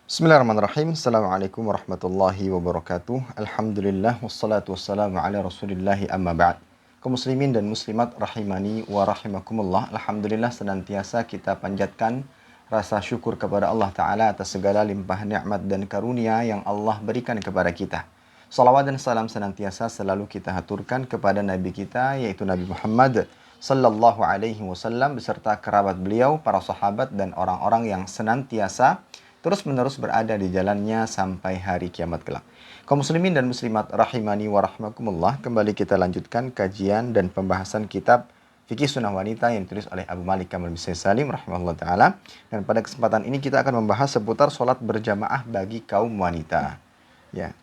Bismillahirrahmanirrahim. Assalamualaikum warahmatullahi wabarakatuh. Alhamdulillah wassalatu wassalamu ala Rasulillahi amma ba'd. Kaum muslimin dan muslimat rahimani wa rahimakumullah. Alhamdulillah senantiasa kita panjatkan rasa syukur kepada Allah Ta'ala atas segala limpah nikmat dan karunia yang Allah berikan kepada kita. Salawat dan salam senantiasa selalu kita haturkan kepada Nabi kita, yaitu Nabi Muhammad sallallahu alaihi wasallam beserta kerabat beliau, para sahabat dan orang-orang yang senantiasa terus-menerus berada di jalannya sampai hari kiamat kelak. Kaum muslimin dan muslimat rahimani wa rahmakumullah, kembali kita lanjutkan kajian dan pembahasan kitab Fikih Sunnah Wanita yang ditulis oleh Abu Malik Kamal bin Salim rahimahullah ta'ala. Dan pada kesempatan ini kita akan membahas seputar sholat berjamaah bagi kaum wanita. Ya.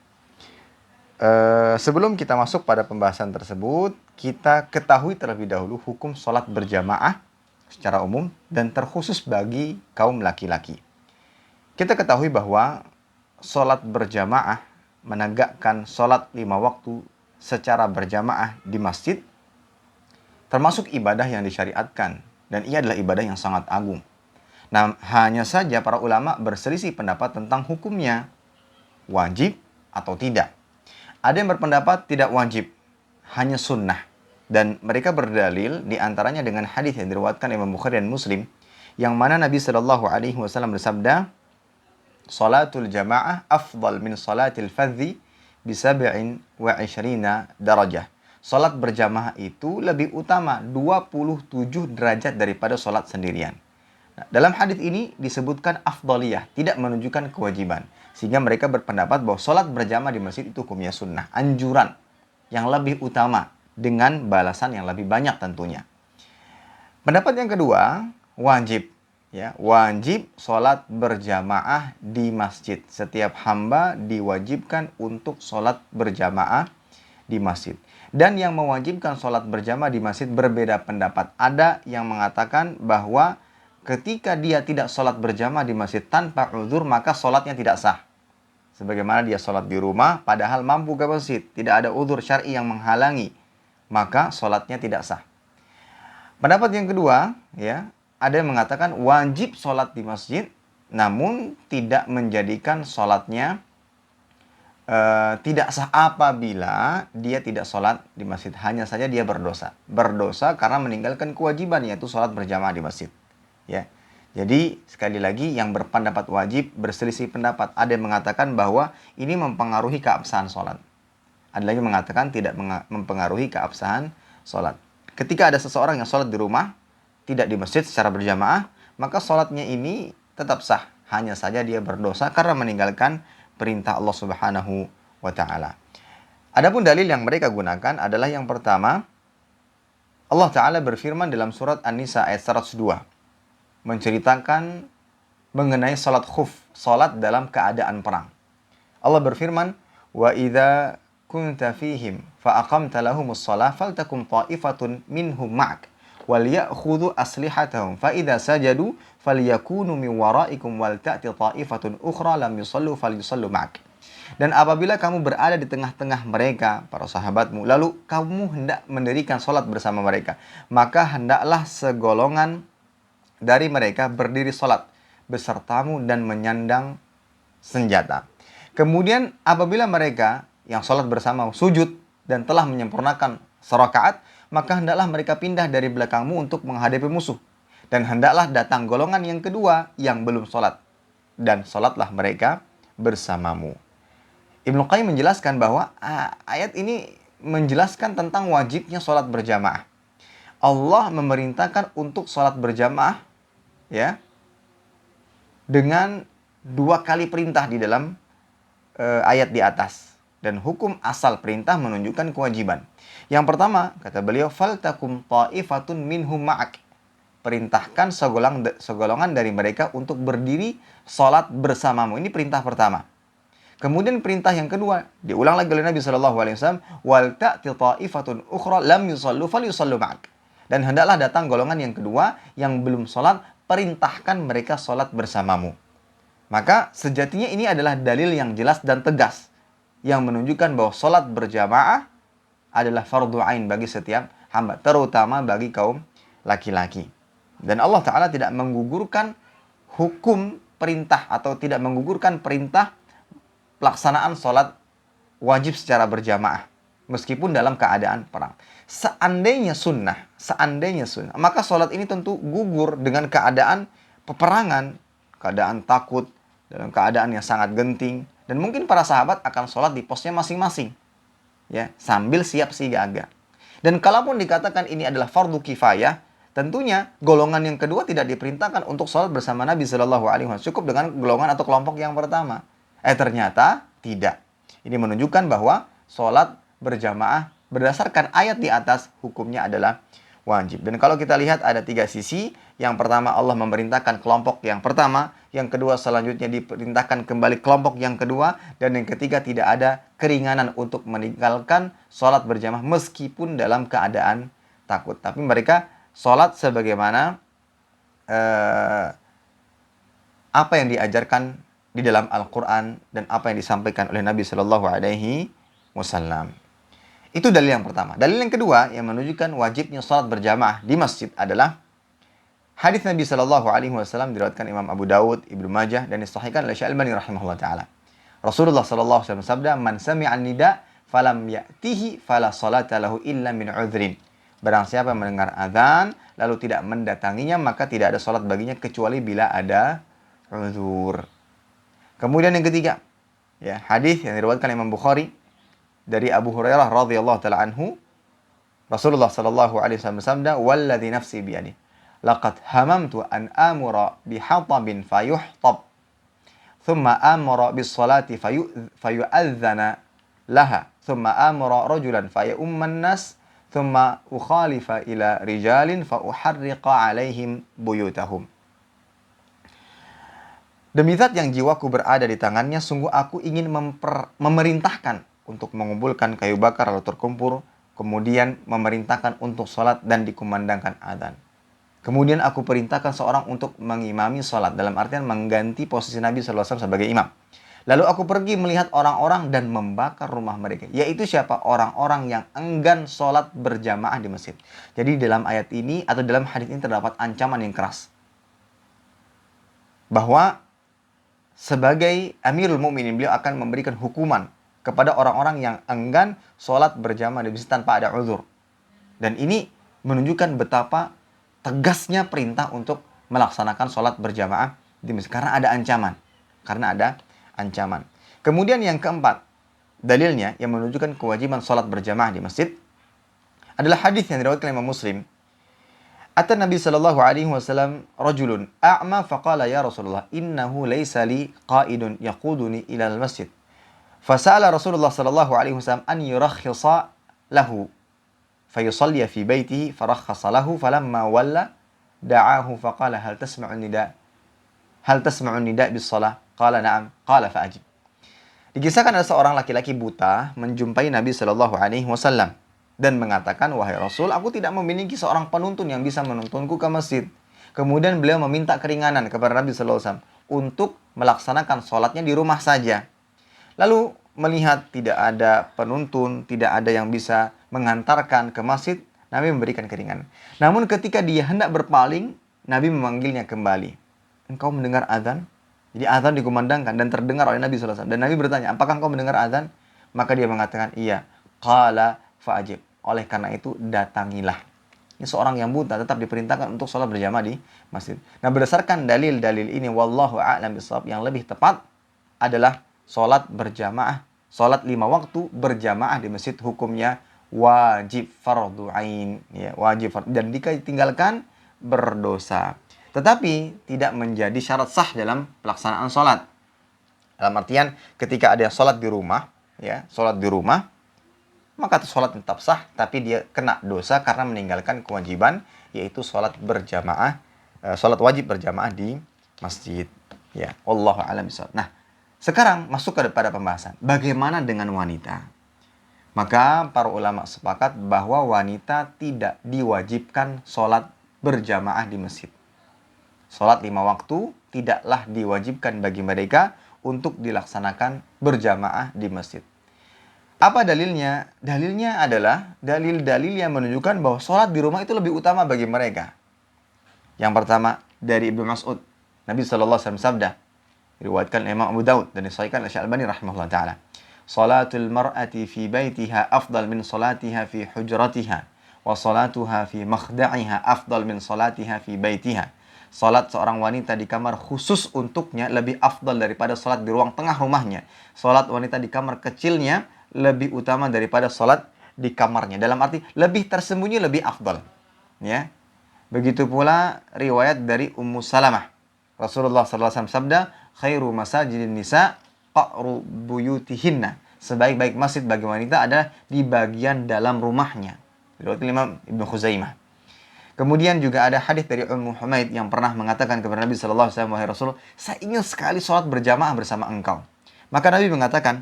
Sebelum kita masuk pada pembahasan tersebut, kita ketahui terlebih dahulu hukum sholat berjamaah secara umum dan terkhusus bagi kaum laki-laki. Kita ketahui bahwa sholat berjamaah, menegakkan sholat 5 waktu secara berjamaah di masjid, termasuk ibadah yang disyariatkan. Dan ia adalah ibadah yang sangat agung. Nah, hanya saja para ulama berselisih pendapat tentang hukumnya, wajib atau tidak. Ada yang berpendapat tidak wajib, hanya sunnah. Dan mereka berdalil diantaranya dengan hadis yang diriwayatkan Imam Bukhari dan Muslim, yang mana Nabi SAW bersabda, Salatul jamaah afdal min salatil fadhi bisab'in wa ishrina darajah. Salat berjamaah itu lebih utama 27 derajat daripada salat sendirian. Nah, dalam hadis ini disebutkan afdaliyah, tidak menunjukkan kewajiban. Sehingga mereka berpendapat bahwa salat berjamaah di masjid itu hukumnya sunnah, anjuran yang lebih utama dengan balasan yang lebih banyak tentunya. Pendapat yang kedua, wajib. Ya, wajib sholat berjamaah di masjid. Setiap hamba diwajibkan untuk sholat berjamaah di masjid. Dan yang mewajibkan sholat berjamaah di masjid berbeda pendapat. Ada yang mengatakan bahwa ketika dia tidak sholat berjamaah di masjid tanpa uzur, maka sholatnya tidak sah. Sebagaimana dia sholat di rumah, padahal mampu ke masjid. Tidak ada uzur syar'i yang menghalangi, maka sholatnya tidak sah. Pendapat yang kedua, ya, ada yang mengatakan wajib sholat di masjid, namun tidak menjadikan sholatnya tidak sah apabila dia tidak sholat di masjid. Hanya saja dia berdosa. Berdosa karena meninggalkan kewajiban, yaitu sholat berjamaah di masjid. Ya. Jadi sekali lagi yang berpendapat wajib berselisih pendapat. Ada yang mengatakan bahwa ini mempengaruhi keabsahan sholat. Ada lagi mengatakan tidak mempengaruhi keabsahan sholat. Ketika ada seseorang yang sholat di rumah, tidak di masjid secara berjamaah, maka sholatnya ini tetap sah. Hanya saja dia berdosa karena meninggalkan perintah Allah Subhanahu wa Ta'ala. Adapun dalil yang mereka gunakan adalah yang pertama, Allah Ta'ala berfirman dalam surat An-Nisa ayat 102, menceritakan mengenai sholat khuf, sholat dalam keadaan perang. Allah berfirman, wa idza kunta fihim fa aqamta lahumus shalah faltakum ta'ifatun minhum ma'ak wal ya'khudhu aslihatahum fa idza sajadu falyakunu min waraikum wal ta'ti ta'ifatun ukhra lam yusallu falyusallu ma'ak. Dan apabila kamu berada di tengah-tengah mereka, para sahabatmu, lalu kamu hendak mendirikan salat bersama mereka, maka hendaklah segolongan dari mereka berdiri salat besertamu dan menyandang senjata. Kemudian apabila mereka yang salat bersama sujud dan telah menyempurnakan serakaat, maka hendaklah mereka pindah dari belakangmu untuk menghadapi musuh. Dan hendaklah datang golongan yang kedua yang belum sholat. Dan sholatlah mereka bersamamu. Ibnu Qayyim menjelaskan bahwa ayat ini menjelaskan tentang wajibnya sholat berjamaah. Allah memerintahkan untuk sholat berjamaah, ya, dengan 2 kali perintah di dalam ayat di atas. Dan hukum asal perintah menunjukkan kewajiban. Yang pertama, kata beliau, faltakum ta'ifatun minhum ma'ak. Perintahkan segolongan dari mereka untuk berdiri sholat bersamamu. Ini perintah pertama. Kemudian perintah yang kedua, diulang lagi oleh Nabi SAW, wal ta'ti ta'ifatun ukhra lam yusallu falyusallu ma'ak. Dan hendaklah datang golongan yang kedua yang belum sholat, perintahkan mereka sholat bersamamu. Maka sejatinya ini adalah dalil yang jelas dan tegas yang menunjukkan bahwa sholat berjamaah adalah fardu ain bagi setiap hamba, terutama bagi kaum laki-laki. Dan Allah Ta'ala tidak menggugurkan hukum perintah atau tidak menggugurkan perintah pelaksanaan sholat wajib secara berjamaah meskipun dalam keadaan perang. Seandainya sunnah, maka sholat ini tentu gugur dengan keadaan peperangan, keadaan takut, dalam keadaan yang sangat genting, dan mungkin para sahabat akan sholat di posnya masing-masing, ya, sambil siap siaga. Dan kalaupun dikatakan ini adalah fardu kifayah, tentunya golongan yang kedua tidak diperintahkan untuk sholat bersama Nabi Shallallahu Alaihi Wasallam, cukup dengan golongan atau kelompok yang pertama. Ternyata tidak. Ini menunjukkan bahwa sholat berjamaah berdasarkan ayat di atas hukumnya adalah wajib. Dan kalau kita lihat ada 3 sisi. Yang pertama, Allah memerintahkan kelompok yang pertama. Yang kedua, selanjutnya diperintahkan kembali kelompok yang kedua. Dan yang ketiga, tidak ada keringanan untuk meninggalkan sholat berjamaah meskipun dalam keadaan takut. Tapi mereka sholat sebagaimana apa yang diajarkan di dalam Al-Quran dan apa yang disampaikan oleh Nabi Shallallahu Alaihi Wasallam. Itu dalil yang pertama. Dalil yang kedua yang menunjukkan wajibnya sholat berjamaah di masjid adalah hadis Nabi Shallallahu Alaihi Wasallam diriwayatkan Imam Abu Dawud, Ibnu Majah dan disahihkan oleh Syekh Albani rahimahullah taala. Rasulullah Shallallahu Alaihi Wasallam sabda, "Man sami'an nida falam ya'tihi fala salata lahu illa min udhrin." Barang siapa mendengar azan lalu tidak mendatanginya, maka tidak ada salat baginya kecuali bila ada uzur. Kemudian yang ketiga, ya, hadis yang diriwayatkan Imam Bukhari dari Abu Hurairah radhiyallahu taala anhu, Rasulullah sallallahu alaihi wasallam bersabda, "Walladzi nafsi biyadihi, laqad hamamtu an amura bihatabin fayuhtab, thumma amara bis salati fayu'adzana laha, thumma amara rajulan fayumman nas, thumma ukhalifa ila rijalin fa uharriqa alaihim buyutahum." Demi zat yang jiwaku berada di tangannya, sungguh aku ingin memerintahkan untuk mengumpulkan kayu bakar lalu terkumpul, kemudian memerintahkan untuk sholat dan dikumandangkan adzan. Kemudian aku perintahkan seorang untuk mengimami sholat, dalam artian mengganti posisi Nabi SAW sebagai imam. Lalu aku pergi melihat orang-orang dan membakar rumah mereka. Yaitu siapa? Orang-orang yang enggan sholat berjamaah di masjid. Jadi dalam ayat ini atau dalam hadis ini terdapat ancaman yang keras. Bahwa sebagai Amirul Mukminin, beliau akan memberikan hukuman kepada orang-orang yang enggan sholat berjamaah di masjid tanpa ada uzur. Dan ini menunjukkan betapa tegasnya perintah untuk melaksanakan sholat berjamaah di masjid. Karena ada ancaman. Kemudian yang keempat, dalilnya yang menunjukkan kewajiban sholat berjamaah di masjid adalah hadis yang diriwayatkan Imam Muslim. Ata Nabi sallallahu alaihi wasallam rajulun a'ma faqala ya Rasulullah innahu laysa li qa'idun yaquduni ila al-masjid. Fasa'ala Rasulullah sallallahu alaihi wasallam an yurakhkhisa lahu fayusalli fi baitihi farakhkhasa lahu falamma walla da'ahu faqala hal tasma'u nida bis shalah qala na'am qala fa'ajib. Dikisahkan ada seorang laki-laki buta menjumpai Nabi sallallahu alaihi wasallam dan mengatakan, "Wahai Rasul, aku tidak memiliki seorang penuntun yang bisa menuntunku ke masjid." Kemudian beliau meminta keringanan kepada Nabi sallallahu alaihi wasallam untuk melaksanakan sholatnya di rumah saja. Lalu melihat tidak ada penuntun, tidak ada yang bisa mengantarkan ke masjid, Nabi memberikan keringanan. Namun ketika dia hendak berpaling, Nabi memanggilnya kembali. "Engkau mendengar azan?" Jadi azan dikumandangkan dan terdengar oleh Nabi sallallahu alaihi wasallam. Dan Nabi bertanya, "Apakah engkau mendengar azan?" Maka dia mengatakan, "Iya." Qala fa'ajib. Oleh karena itu datangilah. Ini seorang yang buta tetap diperintahkan untuk sholat berjamaah di masjid. Nah, berdasarkan dalil-dalil ini, wallahu a'lam bishawab, yang lebih tepat adalah sholat berjamaah, sholat 5 waktu berjamaah di masjid hukumnya wajib fardu ain, ya, wajib dan jika ditinggalkan berdosa. Tetapi tidak menjadi syarat sah dalam pelaksanaan sholat. Dalam artian ketika ada yang sholat di rumah, ya, sholat di rumah, maka sholat tetap sah, tapi dia kena dosa karena meninggalkan kewajiban, yaitu sholat berjamaah, sholat wajib berjamaah di masjid. Ya, wallahu a'lam bishawab. Nah, sekarang masuk kepada pembahasan. Bagaimana dengan wanita? Maka para ulama sepakat bahwa wanita tidak diwajibkan sholat berjamaah di masjid. Sholat 5 waktu tidaklah diwajibkan bagi mereka untuk dilaksanakan berjamaah di masjid. Apa dalilnya? Dalilnya adalah dalil-dalil yang menunjukkan bahwa sholat di rumah itu lebih utama bagi mereka. Yang pertama, dari Ibnu Mas'ud. Nabi SAW sabda, Diriwayatkan Imam Abu Daud dan disahihkan oleh Syalbani rahimahullah taala. Salatul mar'ati fi baitiha afdal min salatiha fi hujratiha wa salatuha fi makhda'iha afdal min salatiha fi baitiha. Salat seorang wanita di kamar khusus untuknya lebih afdal daripada salat di ruang tengah rumahnya. Salat wanita di kamar kecilnya lebih utama daripada salat di kamarnya. Dalam arti lebih tersembunyi lebih afdal. Ya. Begitu pula riwayat dari Ummu Salamah. Rasulullah SAW sabda, khairu masajidin nisa qa'ru buyutihinna. Sebaik-baik masjid bagi wanita adalah di bagian dalam rumahnya. Riwayat Imam Ibnu Khuzaimah. Kemudian juga ada hadis dari Ummu Humaid yang pernah mengatakan kepada Nabi SAW, wahai Rasul, saya ingin sekali sholat berjamaah bersama engkau. Maka Nabi mengatakan,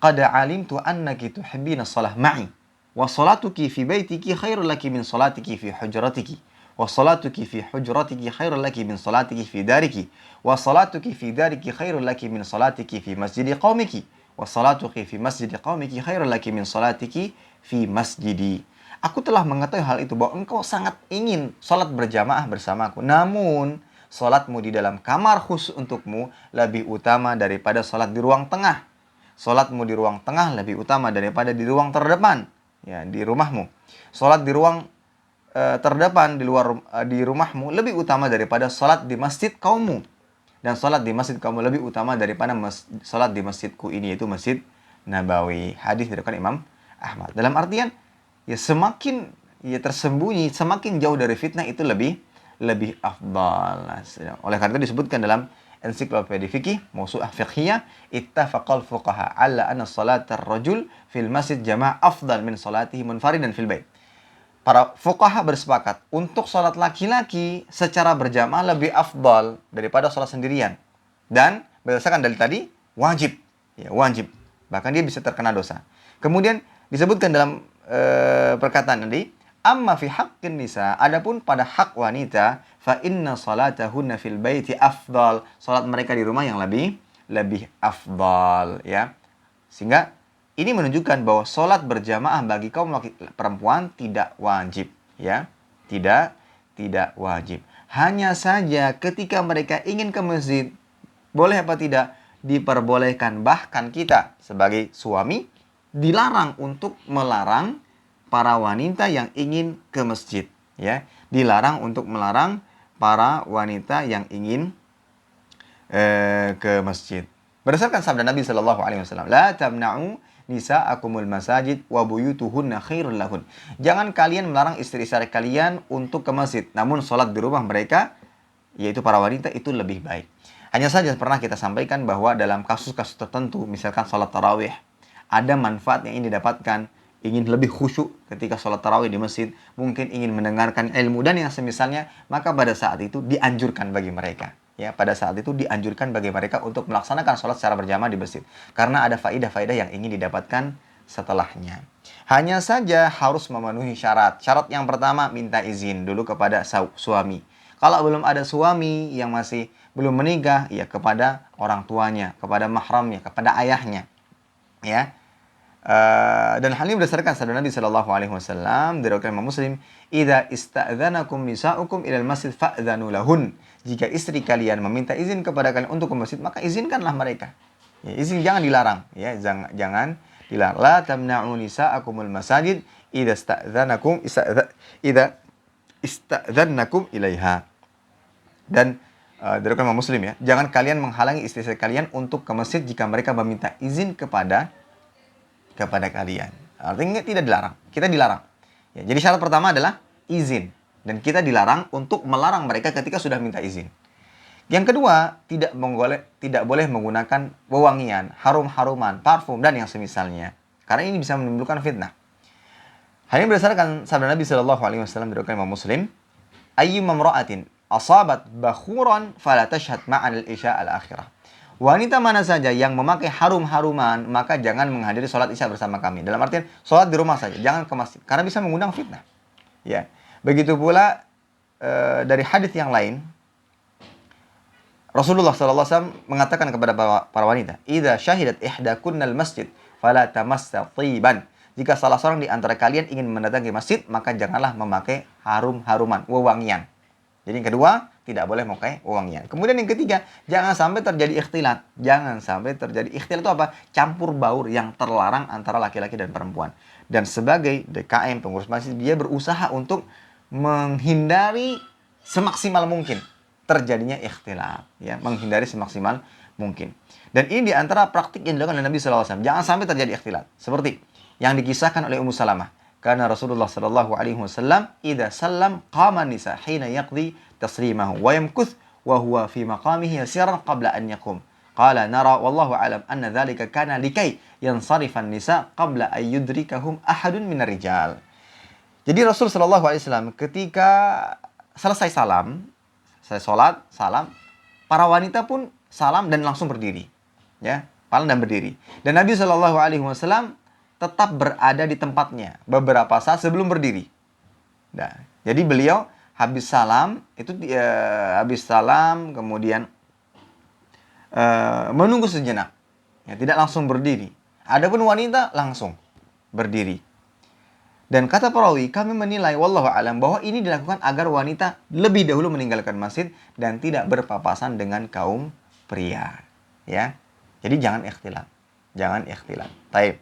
qad alimtu annaki tuhibbina shalah ma'i wa salatuki fi baitiki khairul laki min salatiki fi hujratiki wa salatuki fi hujratiki khairul laki min salatiki fi dariki wa salatuki fi dariki khairul laki min salatiki fi masjidi qaumiki wa salatuki fi masjidi qaumiki khairul laki min salatiki fi masjidi. Aku telah mengetahui hal itu bahwa engkau sangat ingin salat berjamaah bersamaku. Namun salatmu di dalam kamar khusus untukmu lebih utama daripada salat di ruang tengah. Salatmu di ruang tengah lebih utama daripada di ruang terdepan, ya, di rumahmu. Salat di ruang terdepan di rumahmu lebih utama daripada salat di masjid kaummu. Dan salat di masjid kaummu lebih utama daripada salat di masjidku ini, yaitu Masjid Nabawi. Hadis diriwayatkan Imam Ahmad. Dalam artian ya semakin ya tersembunyi, semakin jauh dari fitnah itu lebih afdal. Oleh karena itu disebutkan dalam Ensiklopedia Fikih Mawsu'ah Fiqhiyah, ittafaqal fuqaha ala anna salatar rajul fil masjid jamaah afdal min salatihi munfaridan fil bait. Para fuqaha bersepakat untuk salat laki-laki secara berjamaah lebih afdal daripada salat sendirian. Dan berdasarkan dalil tadi wajib, ya wajib. Bahkan dia bisa terkena dosa. Kemudian disebutkan dalam perkataan tadi, amma fi haqqin nisa, adapun pada hak wanita, fa inna salatahunna fil baiti afdal. Salat mereka di rumah yang lebih afdal, ya. Sehingga ini menunjukkan bahwa salat berjamaah bagi kaum perempuan tidak wajib, ya. Tidak wajib. Hanya saja ketika mereka ingin ke masjid, boleh apa tidak? Diperbolehkan. Bahkan kita sebagai suami dilarang untuk melarang para wanita yang ingin ke masjid, ya. Dilarang untuk melarang para wanita yang ingin ke masjid. Berdasarkan sabda Nabi sallallahu alaihi wasallam, la tamna'u nisa'akumul masajid wa buyutuhunna khairul lahun. Jangan kalian melarang istri-istri kalian untuk ke masjid, namun salat di rumah mereka, yaitu para wanita, itu lebih baik. Hanya saja pernah kita sampaikan bahwa dalam kasus-kasus tertentu, misalkan salat tarawih, ada manfaat yang ingin didapatkan, ingin lebih khusyuk ketika sholat tarawih di masjid, mungkin ingin mendengarkan ilmu dan yang semisalnya, maka pada saat itu dianjurkan bagi mereka. Ya, pada saat itu dianjurkan bagi mereka untuk melaksanakan sholat secara berjamaah di masjid. Karena ada faidah-faidah yang ingin didapatkan setelahnya. Hanya saja harus memenuhi syarat. Syarat yang pertama, minta izin dulu kepada suami. Kalau belum ada suami yang masih belum menikah, ya kepada orang tuanya, kepada mahramnya, kepada ayahnya. Ya. Dan hal ini berdasarkan sabda Nabi sallallahu alaihi wasallam dari Imam Muslim, "Idza ista'dzanakum nisa'ukum ilal masjid fa'dzanu lahun." Jika istri kalian meminta izin kepada kalian untuk ke masjid, maka izinkanlah mereka. Ya, izin jangan dilarang, ya, jangan dilarang. La tamna'u nisa'akumul masajid idza ista'dzanakum ilaiha. Dan dari Imam Muslim, ya, jangan kalian menghalangi istri-istri kalian untuk ke masjid jika mereka meminta izin kepada kalian. Artinya tidak dilarang, kita dilarang. Ya, jadi syarat pertama adalah izin. Dan kita dilarang untuk melarang mereka ketika sudah minta izin. Yang kedua, tidak boleh menggunakan wewangian, harum-haruman, parfum, dan yang semisalnya. Karena ini bisa menimbulkan fitnah. Hal ini berdasarkan sabda Nabi SAW dari Imam Muslim, ayyuma imra'atin asabat bakhuran fala tashhad ma'al isya al-akhirah. Wanita mana saja yang memakai harum-haruman, maka jangan menghadiri sholat isya bersama kami. Dalam artian, sholat di rumah saja, jangan ke masjid. Karena bisa mengundang fitnah. Ya. Begitu pula dari hadis yang lain, Rasulullah SAW mengatakan kepada para wanita, "Idza syahidat ihdakunnal masjid, fala tamassa thiban." Jika salah seorang di antara kalian ingin mendatangi masjid, maka janganlah memakai harum-haruman, wewangian. Jadi yang kedua, tidak boleh memakai wangian. Kemudian yang ketiga, jangan sampai terjadi ikhtilat. Jangan sampai terjadi ikhtilat itu apa? Campur baur yang terlarang antara laki-laki dan perempuan. Dan sebagai DKM, pengurus masjid, dia berusaha untuk menghindari semaksimal mungkin terjadinya ikhtilat, ya, menghindari semaksimal mungkin. Dan ini diantara praktik yang dilakukan oleh Nabi SAW. Jangan sampai terjadi ikhtilat. Seperti yang dikisahkan oleh Ummu Salamah. Karena Rasulullah SAW, idza sallam qama nisa hina yaqdi taslimahu wa yamkuth wa huwa fi maqamihi yasiran qabla an yaqum. Qala nara wallahu alam anna dhalika kana likay yansarifan nisa qabla an yudrikahum ahadun minar rijal. Jadi Rasul SAW ketika selesai salam, saya sholat, salam, para wanita pun salam dan langsung berdiri, ya, salam dan berdiri. Dan Nabi SAW tetap berada di tempatnya beberapa saat sebelum berdiri. Nah, jadi beliau habis salam kemudian menunggu sejenak, ya, tidak langsung berdiri. Adapun wanita langsung berdiri. Dan kata perawi, kami menilai wallahu alam bahwa ini dilakukan agar wanita lebih dahulu meninggalkan masjid dan tidak berpapasan dengan kaum pria, ya. Jadi jangan ikhtilat. Jangan ikhtilat. Taib.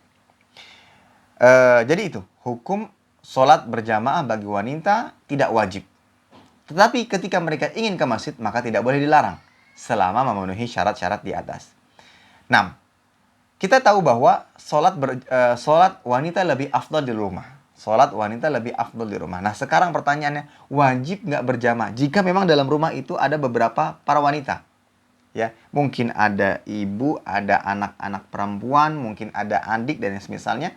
Jadi itu, hukum sholat berjamaah bagi wanita tidak wajib. Tetapi ketika mereka ingin ke masjid, maka tidak boleh dilarang selama memenuhi syarat-syarat di atas. 6. Kita tahu bahwa sholat wanita lebih afdal di rumah. Sholat wanita lebih afdal di rumah. Nah, sekarang pertanyaannya, wajib nggak berjamaah? Jika memang dalam rumah itu ada beberapa para wanita, ya, mungkin ada ibu, ada anak-anak perempuan, mungkin ada adik dan yang semisalnya.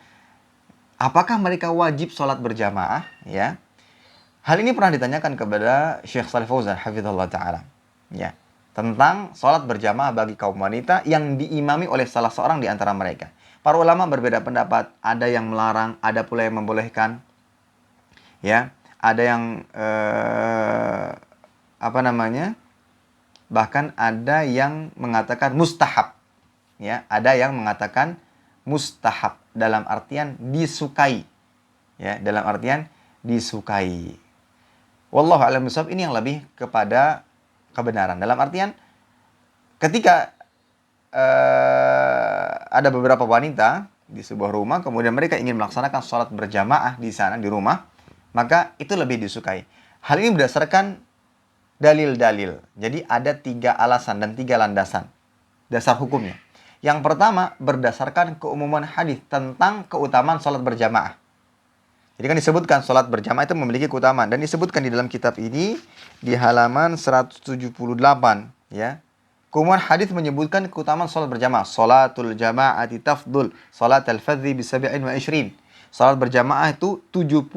Apakah mereka wajib sholat berjamaah? Ya, hal ini pernah ditanyakan kepada Syekh Shalih Fauzan, hafizahullah taala, ya, tentang sholat berjamaah bagi kaum wanita yang diimami oleh salah seorang di antara mereka. Para ulama berbeda pendapat, ada yang melarang, ada pula yang membolehkan. Ya, ada yang bahkan ada yang mengatakan mustahab. Ya, ada yang mengatakan mustahab dalam artian disukai. Ya, dalam artian disukai. Wallahu a'lam bishawab, ini yang lebih kepada kebenaran. Dalam artian ketika ada beberapa wanita di sebuah rumah, kemudian mereka ingin melaksanakan sholat berjamaah di sana, di rumah, maka itu lebih disukai. Hal ini berdasarkan dalil-dalil. Jadi ada 3 alasan dan 3 landasan dasar hukumnya. Yang pertama, berdasarkan keumuman hadis tentang keutamaan sholat berjamaah. Jadi kan disebutkan sholat berjamaah itu memiliki keutamaan. Dan disebutkan di dalam kitab ini di halaman 178, ya. Keumuman hadis menyebutkan keutamaan salat berjamaah. Salatul jama'ati tafdul salat al-fadhi bi 27. Salat berjamaah itu 27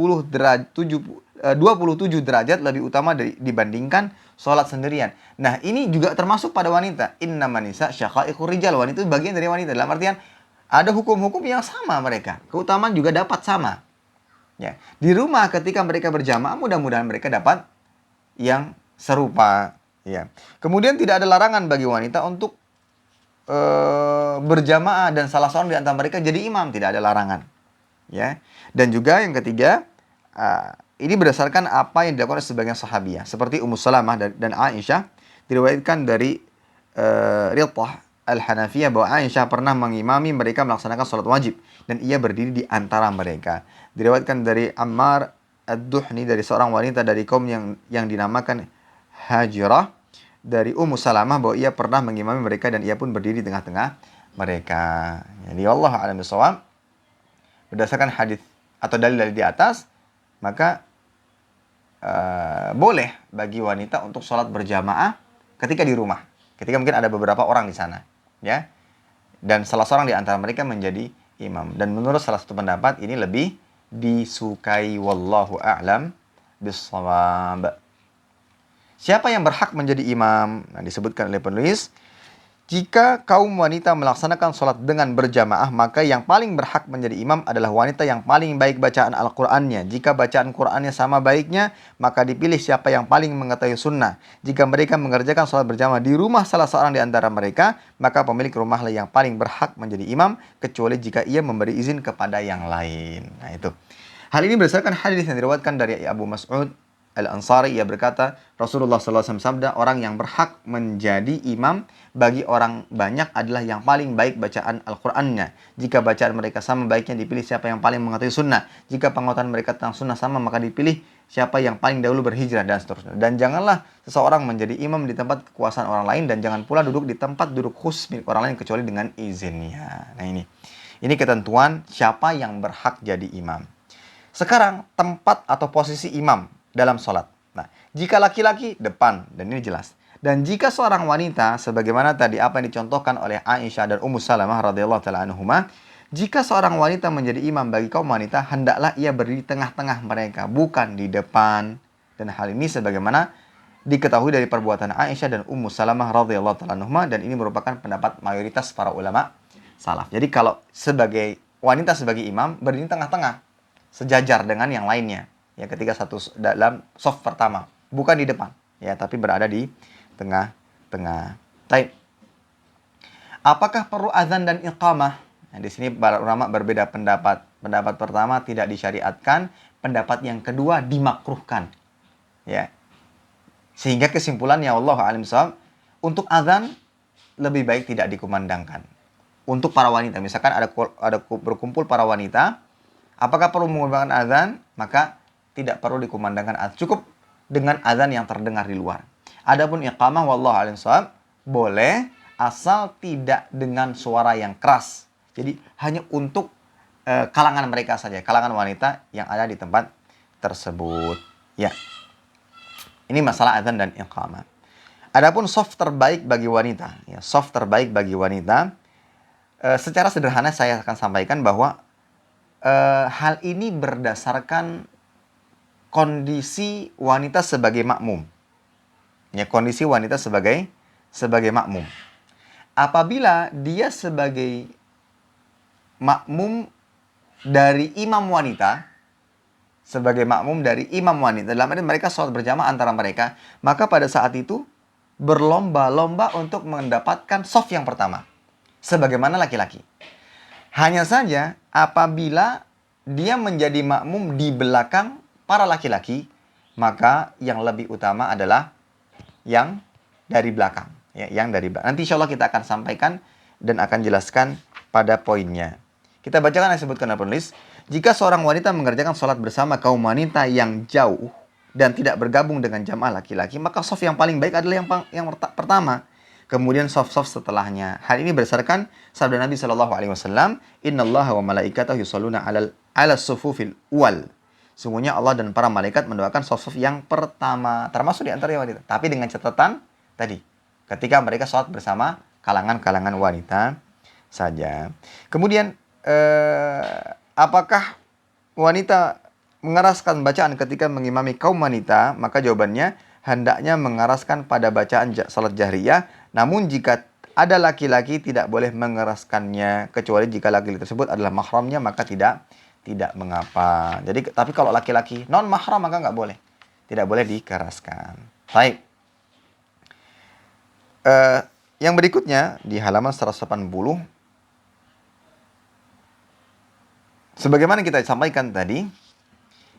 derajat lebih utama dibandingkan salat sendirian. Nah, ini juga termasuk pada wanita. Innaman nisa syaqaiqur rijal. Wanita itu bagian dari wanita. Dalam artian ada hukum-hukum yang sama mereka. Keutamaan juga dapat sama. Ya. Di rumah ketika mereka berjamaah, mudah-mudahan mereka dapat yang serupa. Ya. Kemudian tidak ada larangan bagi wanita untuk berjamaah dan salah seorang di antara mereka jadi imam, tidak ada larangan. Ya. Dan juga yang ketiga, ini berdasarkan apa yang dilakukan oleh sebagian sahabiah, seperti Ummu Salamah dan Aisyah, diriwayatkan dari Ridhah Al-Hanafiyah bahwa Aisyah pernah mengimami mereka melaksanakan sholat wajib dan ia berdiri di antara mereka. Diriwayatkan dari Ammar Ad-Duhni dari seorang wanita dari kaum yang dinamakan Hajirah, dari Ummu Salamah bahwa ia pernah mengimami mereka dan ia pun berdiri di tengah-tengah mereka. Jadi Allah a'lam bishawab, berdasarkan hadis atau dalil di atas, maka boleh bagi wanita untuk sholat berjamaah ketika di rumah, ketika mungkin ada beberapa orang di sana, ya, dan salah seorang di antara mereka menjadi imam. Dan menurut salah satu pendapat ini lebih disukai, wallahu a'lam bishawab. Siapa yang berhak menjadi imam? Nah, disebutkan oleh penulis, jika kaum wanita melaksanakan sholat dengan berjamaah, maka yang paling berhak menjadi imam adalah wanita yang paling baik bacaan Al-Qur'annya. Jika bacaan Qur'annya sama baiknya, maka dipilih siapa yang paling mengetahui sunnah. Jika mereka mengerjakan sholat berjamaah di rumah salah seorang di antara mereka, maka pemilik rumahlah yang paling berhak menjadi imam, kecuali jika ia memberi izin kepada yang lain. Nah, itu. Hal ini berdasarkan hadis yang diriwayatkan dari Abu Mas'ud Al-Ansari, ia berkata, Rasulullah SAW sabda, orang yang berhak menjadi imam bagi orang banyak adalah yang paling baik bacaan Al-Qur'annya. Jika bacaan mereka sama, baiknya dipilih siapa yang paling mengetahui sunnah. Jika pengetahuan mereka tentang sunnah sama, maka dipilih siapa yang paling dahulu berhijrah, dan seterusnya. Dan janganlah seseorang menjadi imam di tempat kekuasaan orang lain, dan jangan pula duduk di tempat duduk khusus milik orang lain kecuali dengan izinnya. Nah ini ketentuan siapa yang berhak jadi imam. Sekarang tempat atau posisi imam dalam sholat. Nah, jika laki-laki depan, dan ini jelas. Dan jika seorang wanita, sebagaimana tadi apa yang dicontohkan oleh Aisyah dan Ummu Salamah radhiyallahu taala anhuma, jika seorang wanita menjadi imam bagi kaum wanita, hendaklah ia berdiri di tengah-tengah mereka, bukan di depan. Dan hal ini sebagaimana diketahui dari perbuatan Aisyah dan Ummu Salamah radhiyallahu taala anhuma, dan ini merupakan pendapat mayoritas para ulama salaf. Jadi kalau sebagai wanita sebagai imam berdiri di tengah-tengah, sejajar dengan yang lainnya, ya, ketika satu dalam soft pertama, bukan di depan, ya, tapi berada di tengah-tengah. Baik. Apakah perlu azan dan iqamah? Nah, di sini para ulama berbeda pendapat. Pendapat pertama tidak disyariatkan, pendapat yang kedua dimakruhkan. Ya. Sehingga kesimpulannya Allah alim shawab, untuk azan lebih baik tidak dikumandangkan. Untuk para wanita, misalkan ada berkumpul para wanita, apakah perlu mengumandangkan azan? Maka tidak perlu dikumandangkan azan. Cukup dengan azan yang terdengar di luar. Adapun iqamah wallahu a'lam shawab, boleh asal tidak dengan suara yang keras. Jadi hanya untuk kalangan mereka saja, kalangan wanita yang ada di tempat tersebut. Ya. Ini masalah azan dan iqamah. Adapun soft terbaik bagi wanita, ya, soft terbaik bagi wanita, secara sederhana saya akan sampaikan bahwa hal ini berdasarkan kondisi wanita sebagai makmum. Ya, kondisi wanita sebagai makmum. Apabila dia sebagai makmum dari imam wanita, dalam arti mereka sholat berjamaah antara mereka, maka pada saat itu berlomba-lomba untuk mendapatkan soft yang pertama, sebagaimana laki-laki. Hanya saja apabila dia menjadi makmum di belakang para laki-laki, maka yang lebih utama adalah yang dari belakang. Ya, yang dari belakang. Nanti insya Allah kita akan sampaikan dan akan jelaskan pada poinnya. Kita bacakan yang disebutkan oleh penulis. Jika seorang wanita mengerjakan sholat bersama kaum wanita yang jauh dan tidak bergabung dengan jamaah laki-laki, maka shaf yang paling baik adalah yang pertama. Kemudian soft setelahnya. Hal ini berdasarkan sabda Nabi SAW, Innallaha wa malaikatahu yusholluna ala sufufil wal. Sungguhnya Allah dan para malaikat mendoakan soft yang pertama, termasuk di antara wanita. Tapi dengan catatan tadi, ketika mereka sholat bersama kalangan-kalangan wanita saja. Kemudian, apakah wanita mengeraskan bacaan ketika mengimami kaum wanita? Maka jawabannya, hendaknya mengeraskan pada bacaan salat jahriyah. Namun jika ada laki-laki tidak boleh mengeraskannya, kecuali jika laki-laki tersebut adalah mahramnya, maka tidak mengapa. Jadi tapi kalau laki-laki non mahram maka nggak boleh, tidak boleh dikeraskan. Baik. Yang berikutnya di halaman 180, sebagaimana kita sampaikan tadi,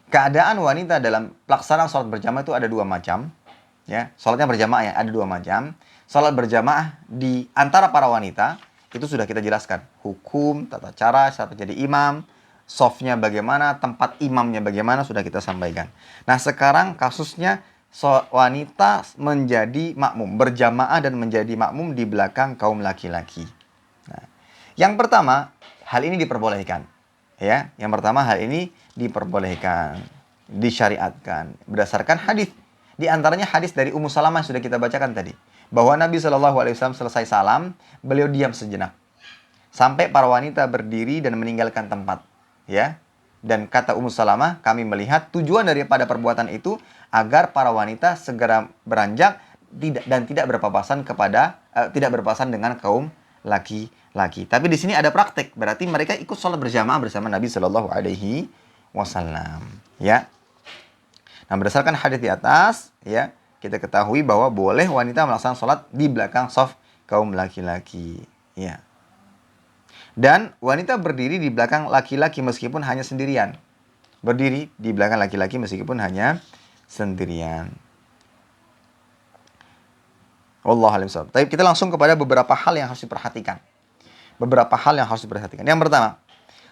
keadaan wanita dalam pelaksanaan sholat berjamaah itu ada dua macam. Ya, sholatnya berjamaah ya, ada dua macam. Sholat berjamaah di antara para wanita, itu sudah kita jelaskan. Hukum, tata cara, siapa jadi imam, softnya bagaimana, tempat imamnya bagaimana, sudah kita sampaikan. Nah sekarang kasusnya wanita menjadi makmum, berjamaah dan menjadi makmum di belakang kaum laki-laki. Nah, yang pertama, hal ini diperbolehkan. Ya, yang pertama hal ini diperbolehkan, disyariatkan berdasarkan hadis. Di antaranya hadis dari Ummu Salamah sudah kita bacakan tadi, bahwa Nabi SAW selesai salam, beliau diam sejenak sampai para wanita berdiri dan meninggalkan tempat. Ya, dan kata Ummu Salamah, kami melihat tujuan daripada perbuatan itu agar para wanita segera beranjak dan tidak berpapasan dengan kaum laki-laki. Tapi di sini ada praktek, berarti mereka ikut sholat berjamaah bersama Nabi Shallallahu Alaihi Wasallam. Ya. Nah, berdasarkan hadis di atas, ya, kita ketahui bahwa boleh wanita melaksanakan sholat di belakang shaf kaum laki-laki. Ya. Dan wanita berdiri di belakang laki-laki meskipun hanya sendirian. Berdiri di belakang laki-laki meskipun hanya sendirian. Wallahu a'lam bishawab. Tapi kita langsung kepada beberapa hal yang harus diperhatikan. Yang pertama,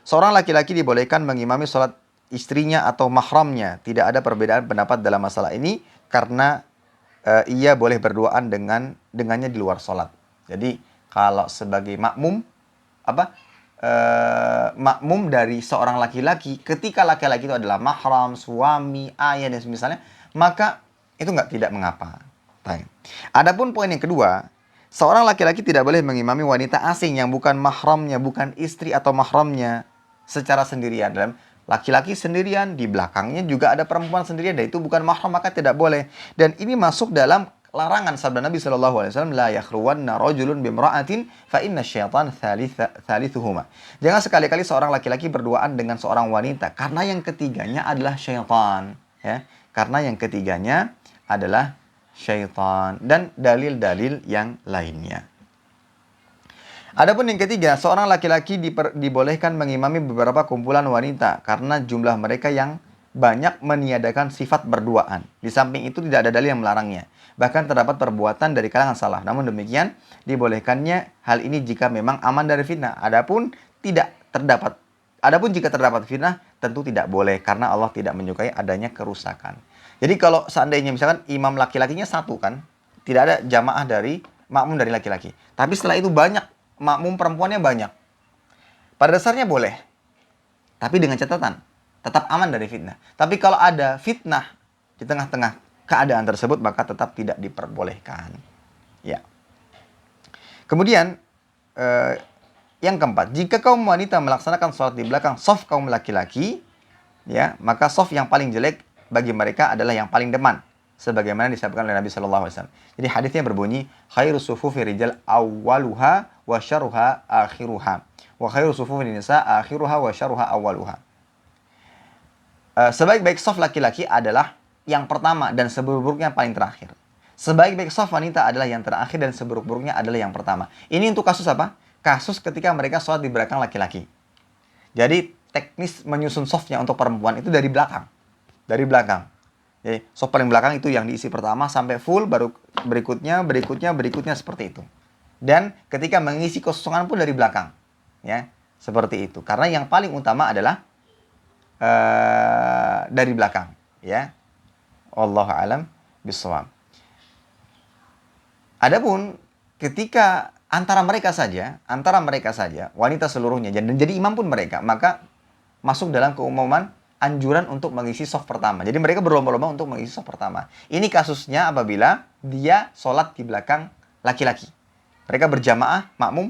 seorang laki-laki dibolehkan mengimami sholat istrinya atau mahramnya. Tidak ada perbedaan pendapat dalam masalah ini karena ia boleh berduaan dengannya di luar sholat. Jadi kalau sebagai makmum makmum dari seorang laki-laki, ketika laki-laki itu adalah mahram, suami, ayah dan semisalnya, maka itu tidak mengapa. Adapun poin yang kedua, seorang laki-laki tidak boleh mengimami wanita asing yang bukan mahramnya, bukan istri atau mahramnya secara sendirian. Dalam laki-laki sendirian, di belakangnya juga ada perempuan sendirian, dan itu bukan mahram, maka tidak boleh. Dan ini masuk dalam larangan sabda Nabi SAW, la yakhruwanna rajulun bimra'atin fa inna syaitan thalithuhuma. Jangan sekali-kali seorang laki-laki berduaan dengan seorang wanita, karena yang ketiganya adalah syaitan. Ya, karena yang ketiganya adalah syaitan, dan dalil-dalil yang lainnya. Adapun yang ketiga, seorang laki-laki dibolehkan mengimami beberapa kumpulan wanita karena jumlah mereka yang banyak meniadakan sifat berduaan. Di samping itu tidak ada dalil yang melarangnya. Bahkan terdapat perbuatan dari kalangan salah. Namun demikian, dibolehkannya hal ini jika memang aman dari fitnah. Adapun jika terdapat fitnah, tentu tidak boleh karena Allah tidak menyukai adanya kerusakan. Jadi kalau seandainya misalkan imam laki-lakinya satu kan, tidak ada jamaah dari makmum dari laki-laki. Tapi setelah itu banyak makmum perempuannya banyak. Pada dasarnya boleh. Tapi dengan catatan, tetap aman dari fitnah. Tapi kalau ada fitnah di tengah-tengah keadaan tersebut, maka tetap tidak diperbolehkan. Ya. Kemudian, yang keempat, jika kaum wanita melaksanakan sholat di belakang shaf kaum laki-laki, ya, maka shaf yang paling jelek bagi mereka adalah yang paling depan, sebagaimana disabdakan oleh Nabi Shallallahu Alaihi Wasallam. Jadi hadisnya berbunyi, khairu sufufi rijal awwaluha wa syarruha akhiruha, wa khairu sufufi nisa akhiruha wa syarruha awwaluha. Sebaik-baik shaf laki-laki adalah yang pertama dan seburuk-buruknya paling terakhir. Sebaik-baik shaf wanita adalah yang terakhir dan seburuk-buruknya adalah yang pertama. Ini untuk kasus apa? Kasus ketika mereka sholat di belakang laki-laki. Jadi teknis menyusun shafnya untuk perempuan itu dari belakang. Dari belakang. Jadi shaf paling belakang itu yang diisi pertama sampai full, baru berikutnya seperti itu. Dan ketika mengisi kosongan pun dari belakang. Ya, seperti itu. Karena yang paling utama adalah dari belakang, ya. Wallahu a'lam bishawab. Adapun ketika antara mereka saja wanita seluruhnya dan jadi imam pun mereka, maka masuk dalam keumuman anjuran untuk mengisi shaf pertama. Jadi mereka berlomba-lomba untuk mengisi shaf pertama. Ini kasusnya apabila dia sholat di belakang laki-laki. Mereka berjamaah makmum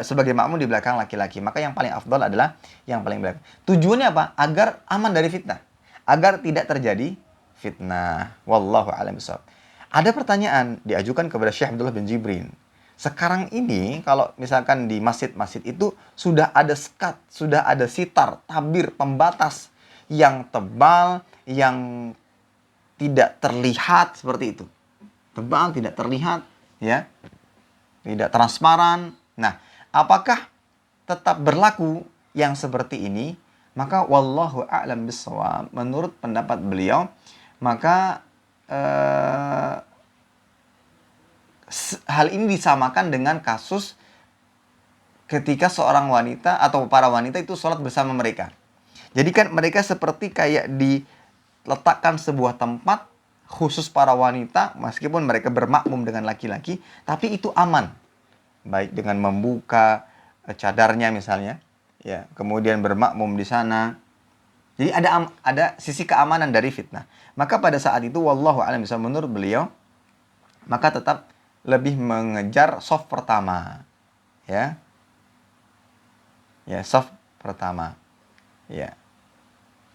sebagai makmum di belakang laki-laki, maka yang paling afdal adalah yang paling belakang. Tujuannya apa? Agar aman dari fitnah, agar tidak terjadi fitnah. Wallahu a'lam bishawab. Ada pertanyaan diajukan kepada Syekh Abdullah bin Jibrin. Sekarang ini kalau misalkan di masjid-masjid itu sudah ada sekat, sudah ada sitar, tabir, pembatas yang tebal, yang tidak terlihat seperti itu. Tebal, tidak terlihat, ya. Tidak transparan. Nah, apakah tetap berlaku yang seperti ini? Maka wallahu a'lam bishawab, menurut pendapat beliau, maka hal ini disamakan dengan kasus ketika seorang wanita atau para wanita itu sholat bersama mereka. Jadi kan mereka seperti kayak diletakkan sebuah tempat khusus para wanita, meskipun mereka bermakmum dengan laki-laki, tapi itu aman. Baik dengan membuka cadarnya misalnya, ya, kemudian bermakmum di sana. Jadi ada sisi keamanan dari fitnah. Maka pada saat itu wallahu a'lam bishawab, menurut beliau, maka tetap lebih mengejar shaf pertama. Ya. Ya, shaf pertama. Ya.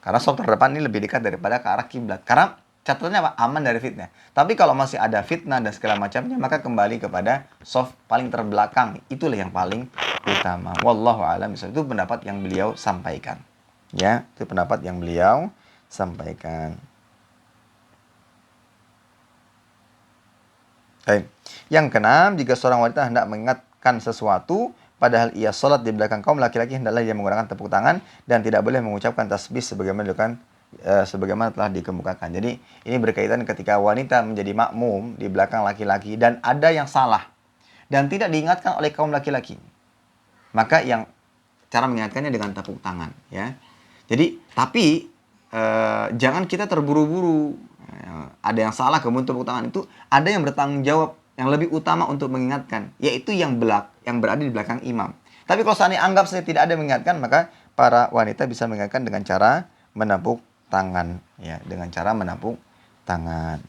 Karena shaf terdepan ini lebih dekat daripada ke arah kiblat. Karena catatannya apa? Aman dari fitnah. Tapi kalau masih ada fitnah dan segala macamnya, maka kembali kepada shaf paling terbelakang. Itulah yang paling utama. Wallahu a'lam bishawab. Itu pendapat yang beliau sampaikan. Ya, itu pendapat yang beliau sampaikan. Baik. Yang keenam, jika seorang wanita hendak mengingatkan sesuatu, padahal ia sholat di belakang kaum laki-laki, hendaklah dia menggunakan tepuk tangan dan tidak boleh mengucapkan tasbih sebagaimana dilakukan sebagaimana telah dikemukakan. Jadi ini berkaitan ketika wanita menjadi makmum di belakang laki-laki dan ada yang salah dan tidak diingatkan oleh kaum laki-laki. Maka yang cara mengingatkannya dengan tepuk tangan, ya. Jadi tapi jangan kita terburu-buru. Ada yang salah kemudian tepuk tangan, itu ada yang bertanggung jawab yang lebih utama untuk mengingatkan, yaitu yang berada di belakang imam. Tapi kalau seandainya anggap saya tidak ada mengingatkan, maka para wanita bisa mengingatkan dengan cara menepuk tangan, ya, dengan cara menepuk tangan.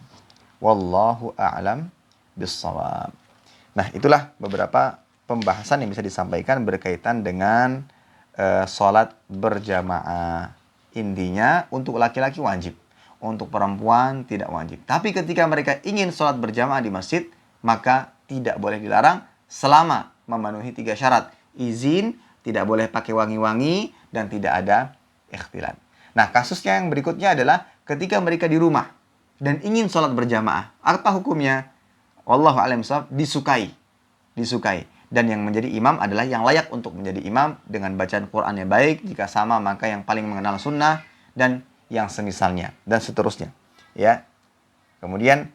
Wallahu a'lam bissawab. Nah, itulah beberapa pembahasan yang bisa disampaikan berkaitan dengan sholat berjamaah. Intinya untuk laki-laki wajib, untuk perempuan tidak wajib. Tapi ketika mereka ingin sholat berjamaah di masjid, maka tidak boleh dilarang selama memenuhi 3 syarat. Izin, tidak boleh pakai wangi-wangi, dan tidak ada ikhtilat. Nah, kasusnya yang berikutnya adalah ketika mereka di rumah dan ingin sholat berjamaah. Apa hukumnya? Wallahu a'lam bishawab, disukai. Dan yang menjadi imam adalah yang layak untuk menjadi imam dengan bacaan Quran yang baik. Jika sama, maka yang paling mengenal sunnah dan yang semisalnya dan seterusnya. Ya. Kemudian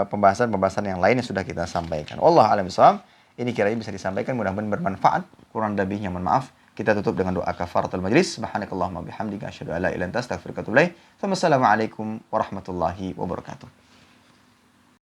pembahasan-pembahasan yang lain yang sudah kita sampaikan. Wallahu a'lam bishawab. Ini kiranya bisa disampaikan, mudah-mudahan bermanfaat. Kurang lebihnya mohon maaf. Kita tutup dengan doa kafaratul majlis. Subhanakallahumma bihamdika asyhadu an la ilaha illa anta astaghfiruka wa atubu ilaik. Wassalamualaikum warahmatullahi wabarakatuh.